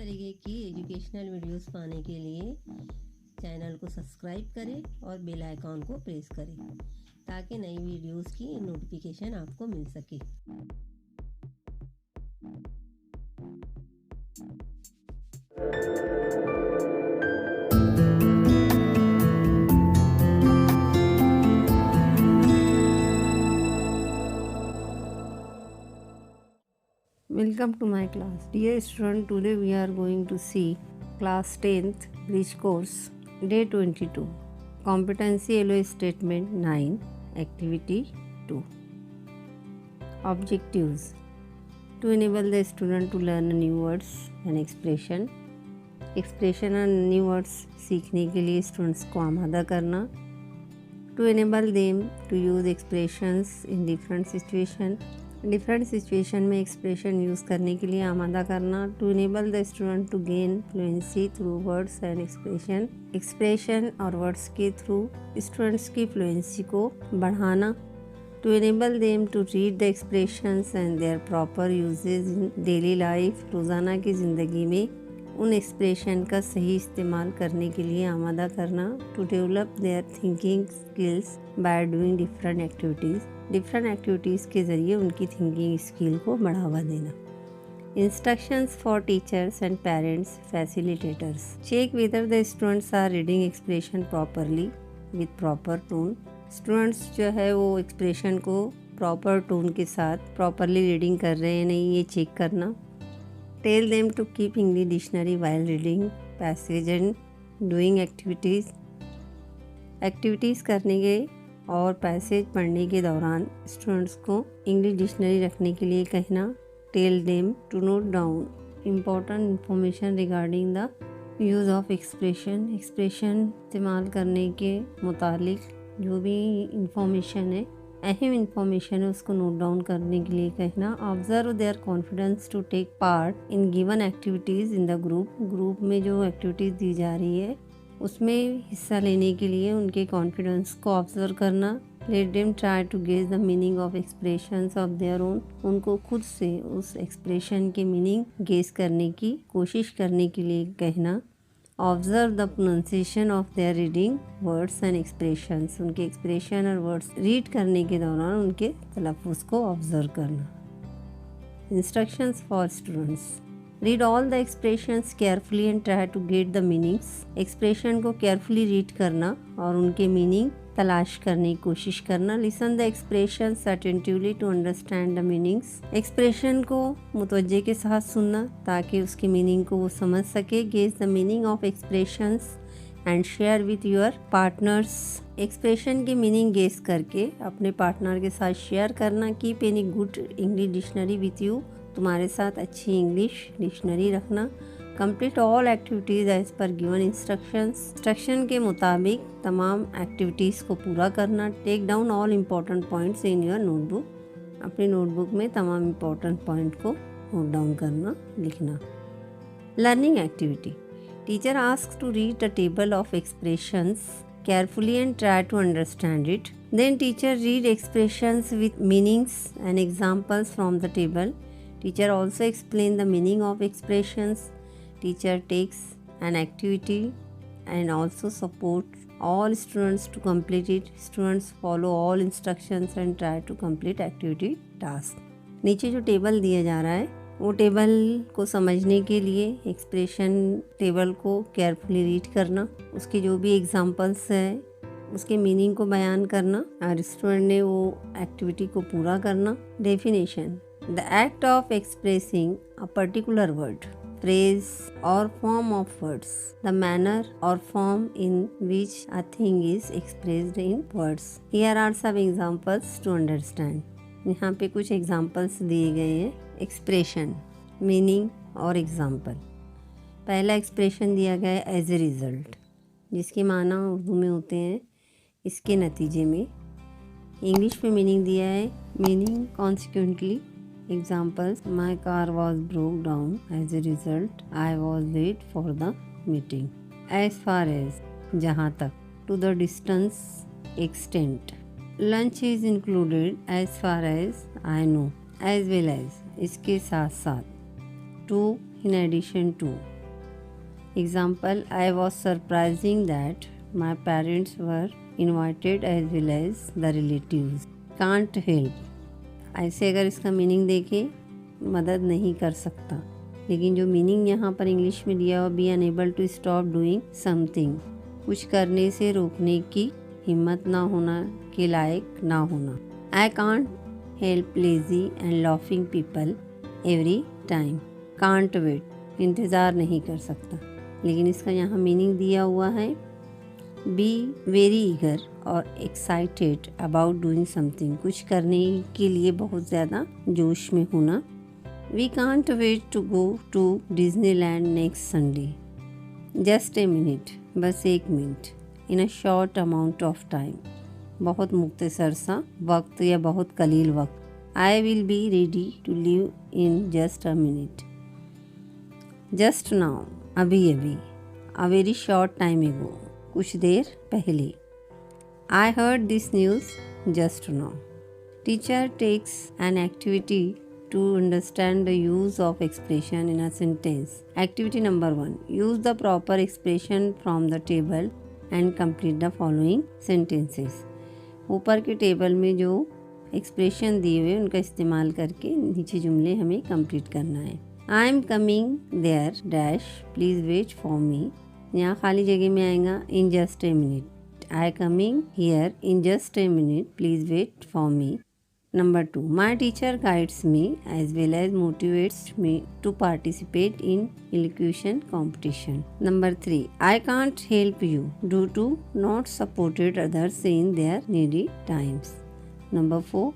तरीके की educational videos पाने के लिए चैनल को सब्सक्राइब करें और बेल आइकॉन को प्रेस करें ताकि नई वीडियोस की नोटिफिकेशन आपको मिल सके। Welcome to my class. Dear student, today we are going to see class 10th Bridge course day 22 competency LOA statement 9 activity 2 objectives to enable the student to learn new words and expression and new words सीखने के लिए students को आमादा करना to enable them to use expressions in different situation में expression use करने के लिए आमादा करना to enable the student to gain fluency through words and expression और वर्ड्स के थ्रू स्टूडेंट्स की फ्लुएंसी को बढ़ाना to enable them to read the expressions and their proper usages in daily life रोज़ाना की ज़िंदगी में उन एक्सप्रेशन का सही इस्तेमाल करने के लिए आमादा करना to develop their thinking skills by doing different activities के ज़रिए उनकी थिंकिंग स्किल को बढ़ावा देना। Instructions for teachers and parents facilitators check whether the students are reading expression properly with proper tone. Students जो है वो एक्सप्रेशन को प्रॉपर टोन के साथ प्रॉपरली रीडिंग कर रहे हैं नहीं, ये चेक करना। Tell them to keep English dictionary while reading passage and doing activities करने के और पैसेज पढ़ने के दौरान स्टूडेंट्स को इंग्लिश डिक्शनरी रखने के लिए कहना। Tell them to note down important information regarding the use of expression इस्तेमाल करने के मुतालिक जो भी इंफॉर्मेशन है, अहम इंफॉर्मेशन है, उसको नोट डाउन करने के लिए कहना। Observe their confidence to take part in given activities in the group में जो एक्टिविटीज़ दी जा रही है उसमें हिस्सा लेने के लिए उनके कॉन्फिडेंस को ऑब्जर्व करना। Let them try to gauge the meaning of expressions of their own, उनको खुद से उस एक्सप्रेशन के मीनिंग गेज करने की कोशिश करने के लिए कहना। Observe the pronunciation of their reading words and expressions, उनके एक्सप्रेशन और वर्ड्स रीड करने के दौरान उनके तलफ़्फ़ुज़ को ऑब्जर्व करना। Instructions for students read all the expressions carefully and try to get the meanings. Expression को केयरफुली रीड करना और उनके मीनिंग तलाश करने की कोशिश करना। Listen the expressions attentively to understand the meanings. Expression को मुतवज्जे के साथ सुनना ताकि उसके मीनिंग को वो समझ सके। Gauge the meaning of expressions and share with your partners. Expression की मीनिंग गेस करके अपने पार्टनर के साथ शेयर करना। Keep any good English dictionary with you, तुम्हारे साथ अच्छी इंग्लिश डिक्शनरी रखना। Complete all activities as per given instruction के मुताबिक तमाम एक्टिविटीज़ को पूरा करना। Take down all important points in your notebook, अपनी नोटबुक में तमाम इम्पोर्टेंट पॉइंट को नोट डाउन करना, लिखना। Learning activity teacher asks to read the table of expressions carefully and try to understand it. Then teacher read expressions with meanings and examples from the table. Teacher also explain the meaning of expressions. Teacher takes an activity and also support all students to complete it. Students follow all instructions and try to complete activity task. नीचे जो table दिया जा रहा है वो table को समझने के लिए एक्सप्रेशन टेबल को केयरफुली रीड करना, उसके जो भी एग्जांपल्स है उसके मीनिंग को बयान करना और स्टूडेंट ने वो एक्टिविटी को पूरा करना। Definition the act of expressing a particular word, phrase or form of words, the manner or form in which a thing is expressed in words. Here are some examples to understand. यहाँ पे कुछ examples दिए गए हैं। Expression, meaning और example. पहला expression दिया गया है एज ए रिज़ल्ट, जिसके माना उर्दू में होते हैं इसके नतीजे में। इंग्लिश में मीनिंग दिया है meaning consequently. Examples my car was broke down as a result I was late for the meeting. As far as जहाँ तक, to the distance extent. Lunch is included as far as I know, as well as इसके साथ साथ। To in addition to. Example, I was surprising that my parents were invited as well as the relatives. Can't help. ऐसे अगर इसका meaning देखें, मदद नहीं कर सकता, लेकिन जो मीनिंग यहाँ पर इंग्लिश में दिया हुआ, be unable to stop doing something, कुछ करने से रोकने की हिम्मत ना होना, के लायक ना होना. I can't help lazy and laughing people every time. Can't wait, इंतज़ार नहीं कर सकता, लेकिन इसका यहाँ मीनिंग दिया हुआ है बी वेरी ईगर और एक्साइटेड अबाउट डूइंग समथिंग, कुछ करने के लिए बहुत ज़्यादा जोश में होना. We can't wait to go to Disneyland next Sunday. Just a minute, बस एक minute. In a short amount of time, बहुत मुख्तसर सा वक्त या बहुत कलील वक्त. I will be ready to leave in just a minute. Just now, अभी अभी. अ वेरी शॉर्ट टाइम एगो, कुछ देर पहले. I heard this news just now. Teacher takes an activity to understand the use of expression in a sentence. Activity number 1. Use the proper expression from the table and complete the following sentences. ऊपर के table में जो expression दिए हुए उनका इस्तेमाल करके नीचे जुमले हमें कंप्लीट करना है. I am coming there dash please wait for me. यहाँ खाली जगह में आएगा in just a minute. I coming here in just a minute please wait for me. Number 2. My teacher guides me as well as motivates me to participate in elocution competition. Number 3. I can't help you due to not supported others in their needy times. Number 4.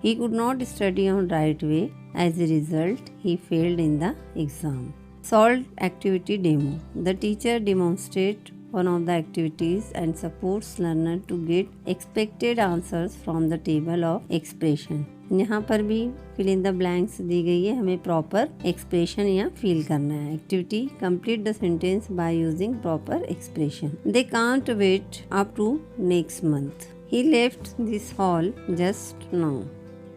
He could not study on right way. As a result, he failed in the exam. Solved activity demo. The teacher demonstrates one of the activities and supports learner to get expected answers from the table of expression. यहाँ पर भी fill in the blanks दी गई है, हमें proper expression यहाँ fill करना है. Activity, complete the sentence by using proper expression. They can't wait up to next month. He left this hall just now.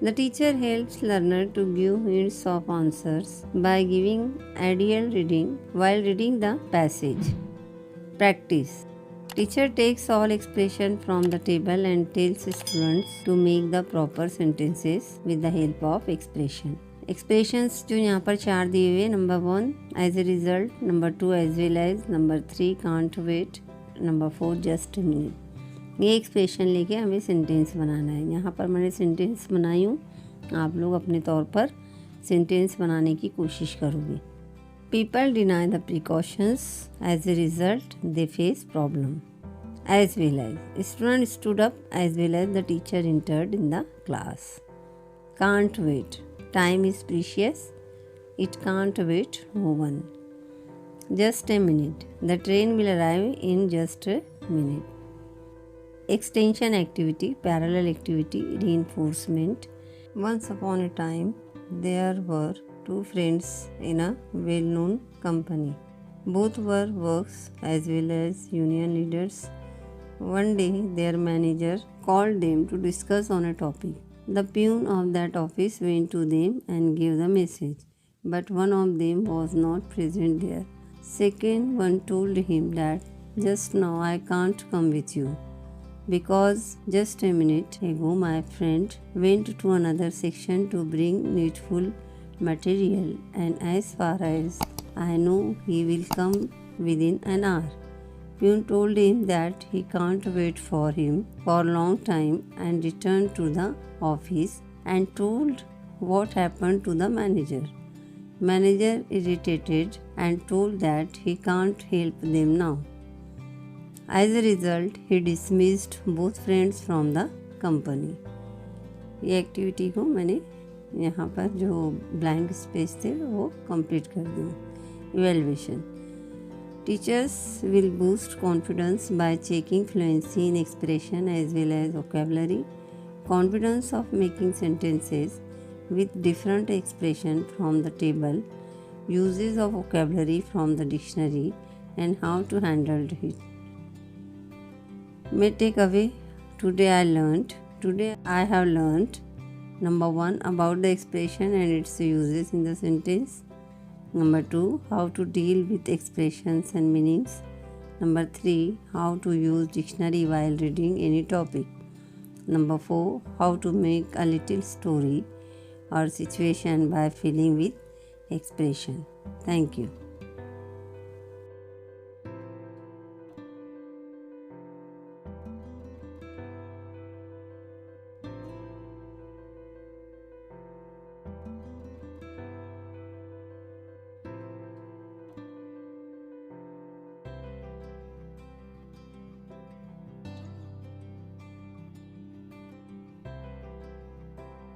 The teacher helps learner to give hints of answers by giving ideal reading while reading the passage. Practice. Teacher takes all expression from the table and tells students to make the proper sentences with the help of expression. Expressions जो यहाँ पर 4 दिए हुए, number 1 as a result, number 2 as well as, number 3 can't wait, number 4 just a minute. ये expression लेके हमें sentence बनाना है. यहाँ पर मैंने सेंटेंस बनाई हूँ, आप लोग अपने तौर पर सेंटेंस बनाने की कोशिश करोगे. People deny the precautions. As a result, they face problem. As well as, student stood up as well as the teacher entered in the class. Can't wait. Time is precious. It can't wait no one. Just a minute. The train will arrive in just a minute. Extension activity, parallel activity, reinforcement. Once upon a time, there were 2 friends in a well-known company. Both were works as well as union leaders. One day, their manager called them to discuss on a topic. The peon of that office went to them and gave the message, but one of them was not present there. Second one told him that just now I can't come with you, because just a minute ago my friend went to another section to bring needful material, and as far as I know he will come within an hour. Peon told him that he can't wait for him for a long time and returned to the office and told what happened to the manager. Manager irritated and told that he can't help them now. As a result, he dismissed both friends from the company. ये activity को मैंने यहाँ पर जो blank space थे वो complete कर दूँ. Evaluation. Teachers will boost confidence by checking fluency in expression as well as vocabulary. Confidence of making sentences with different expression from the table, uses of vocabulary from the dictionary, and how to handle it. May take away. Today I have learnt number 1 about the expression and its uses in the sentence. Number 2, how to deal with expressions and meanings. Number 3, how to use dictionary while reading any topic. Number 4, how to make a little story or situation by filling with expression. Thank you.